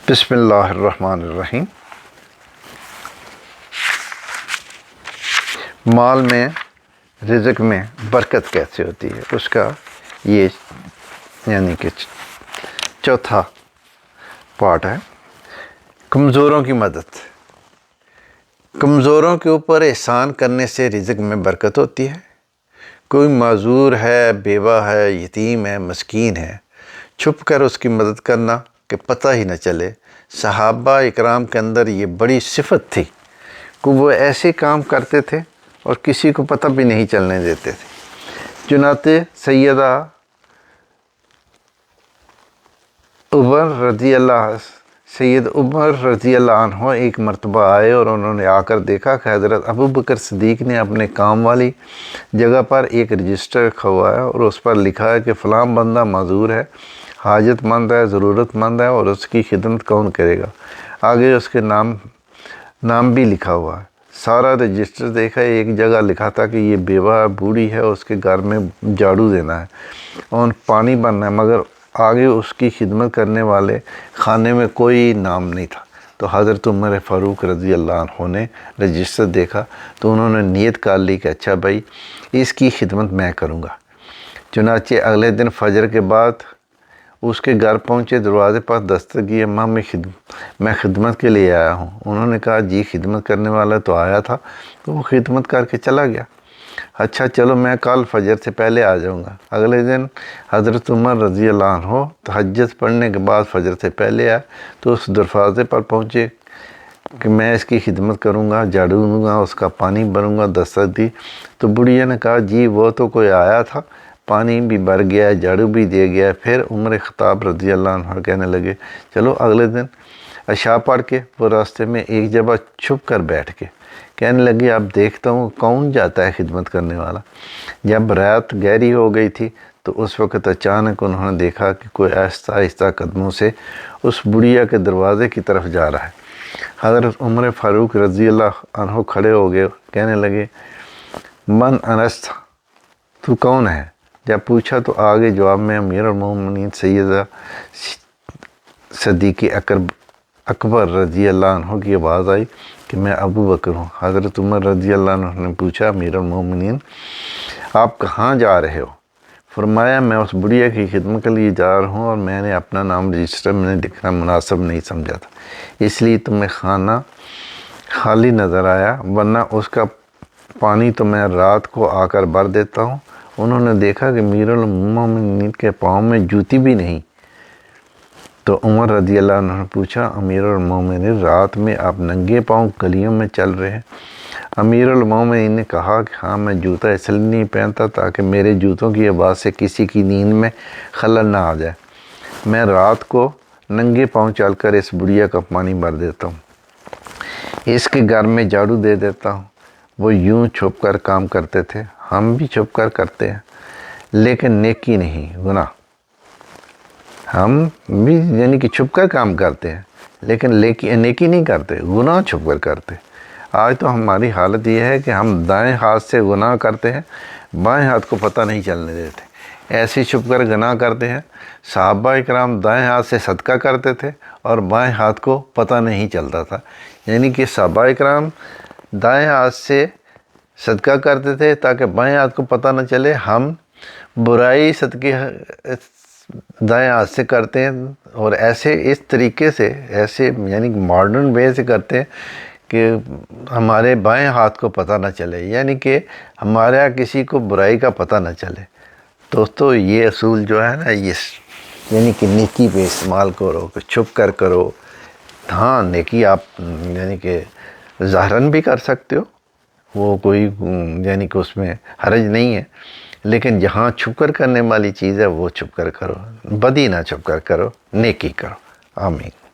بسم اللہ الرحمن الرحیم۔ مال میں، رزق میں برکت کیسے ہوتی ہے، اس کا یہ یعنی کہ چوتھا پارٹ ہے، کمزوروں کی مدد۔ کمزوروں کے اوپر احسان کرنے سے رزق میں برکت ہوتی ہے۔ کوئی معذور ہے، بیوہ ہے، یتیم ہے، مسکین ہے، چھپ کر اس کی مدد کرنا کہ پتہ ہی نہ چلے۔ صحابہ اکرام کے اندر یہ بڑی صفت تھی کہ وہ ایسے کام کرتے تھے اور کسی کو پتہ بھی نہیں چلنے دیتے تھے۔ چنانچہ سید عمر رضی اللہ عنہ ایک مرتبہ آئے اور انہوں نے آ کر دیکھا کہ حضرت ابوبکر صدیق نے اپنے کام والی جگہ پر ایک رجسٹر رکھا ہوا ہے اور اس پر لکھا ہے کہ فلاں بندہ معذور ہے، حاجت مند ہے، ضرورت مند ہے اور اس کی خدمت کون کرے گا۔ آگے اس کے نام بھی لکھا ہوا ہے۔ سارا رجسٹر دیکھا، ایک جگہ لکھا تھا کہ یہ بیوہ بوڑھی ہے، اس کے گھر میں جھاڑو دینا ہے اور پانی بھرنا ہے، مگر آگے اس کی خدمت کرنے والے خانے میں کوئی نام نہیں تھا۔ تو حضرت عمر فاروق رضی اللہ عنہ نے رجسٹر دیکھا تو انہوں نے نیت کر لی کہ اچھا بھائی اس کی خدمت میں کروں گا۔ چنانچہ اگلے دن فجر کے بعد اس کے گھر پہنچے، دروازے پر دستک کی، اماں میں خدمت کے لیے آیا ہوں۔ انہوں نے کہا جی خدمت کرنے والا تو آیا تھا، تو وہ خدمت کر کے چلا گیا۔ اچھا چلو میں کل فجر سے پہلے آ جاؤں گا۔ اگلے دن حضرت عمر رضی اللہ عنہ تہجد پڑھنے کے بعد فجر سے پہلے آئے تو اس دروازے پر پہنچے کہ میں اس کی خدمت کروں گا، جھاڑو دوں گا، اس کا پانی بھروں گا۔ دستک دی تو بڑھیا نے کہا جی وہ تو کوئی آیا تھا، پانی بھی بھر گیا، جھاڑو بھی دے گیا۔ پھر عمر خطاب رضی اللہ عنہ کہنے لگے چلو اگلے دن عشاء پڑھ کے وہ راستے میں ایک جگہ چھپ کر بیٹھ کے کہنے لگے اب دیکھتا ہوں کون جاتا ہے خدمت کرنے والا۔ جب رات گہری ہو گئی تھی تو اس وقت اچانک انہوں نے دیکھا کہ کوئی آہستہ آہستہ قدموں سے اس بڑھیا کے دروازے کی طرف جا رہا ہے۔ حضرت عمر فاروق رضی اللہ عنہ کھڑے ہو گئے، کہنے لگے من انست، تو کون ہے؟ جب پوچھا تو آگے جواب میں امیر المومنین سیدہ صدیق اکبر رضی اللہ عنہ کی آواز آئی کہ میں ابو بکر ہوں۔ حضرت عمر رضی اللہ عنہ نے پوچھا امیر المومنین آپ کہاں جا رہے ہو؟ فرمایا میں اس بڑھیا کی خدمت کے لیے جا رہا ہوں اور میں نے اپنا نام رجسٹر میں لکھنا مناسب نہیں سمجھا تھا، اس لیے تمہیں خانہ خالی نظر آیا، ورنہ اس کا پانی تو میں رات کو آ کر بھر دیتا ہوں۔ انہوں نے دیکھا کہ امیر المومنین کے پاؤں میں جوتی بھی نہیں۔ تو عمر رضی اللہ عنہ نے پوچھا امیر المومنین رات میں آپ ننگے پاؤں گلیوں میں چل رہے ہیں؟ امیر المومنین نے کہا کہ ہاں میں جوتا اس لیے نہیں پہنتا تاکہ میرے جوتوں کی آواز سے کسی کی نیند میں خلل نہ آ جائے۔ میں رات کو ننگے پاؤں چل کر اس بڑھیا کا پانی بھر دیتا ہوں، اس کے گھر میں جھاڑو دے دیتا ہوں۔ وہ یوں چھپ کر کام کرتے تھے، ہم بھی چھپ کر کرتے ہیں، لیکن نیکی نہیں، گناہ۔ ہم بھی یعنی کہ چھپ کر کام کرتے ہیں لیکن نیکی نہیں کرتے، گناہ چھپ کر کرتے۔ آج تو ہماری حالت یہ ہے کہ ہم دائیں ہاتھ سے گناہ کرتے ہیں، بائیں ہاتھ کو پتہ نہیں چلنے دیتے، ایسے چھپ کر گناہ کرتے ہیں۔ صحابہ اکرام دائیں ہاتھ سے صدقہ کرتے تھے اور بائیں ہاتھ کو پتہ نہیں چلتا تھا، یعنی کہ صحابہ اکرام دائیں ہاتھ سے صدقہ کرتے تھے تاکہ بائیں ہاتھ کو پتہ نہ چلے، ہم برائی صدقے دائیں ہاتھ سے کرتے ہیں اور ایسے اس طریقے سے ایسے یعنی ماڈرن وے سے کرتے ہیں کہ ہمارے بائیں ہاتھ کو پتہ نہ چلے، یعنی کہ ہمارا کسی کو برائی کا پتہ نہ چلے۔ دوستو یہ اصول جو ہے نا یہ یعنی کہ نیکی پہ استعمال کرو کہ چھپ کر کرو۔ ہاں نیکی آپ یعنی کہ ظاہراً بھی کر سکتے ہو، وہ کوئی یعنی کہ اس میں حرج نہیں ہے، لیکن جہاں چھپ کر کرنے والی چیز ہے وہ چھپ کر کرو، بدی نہ چھپ کر کرو، نیکی کرو۔ آمین۔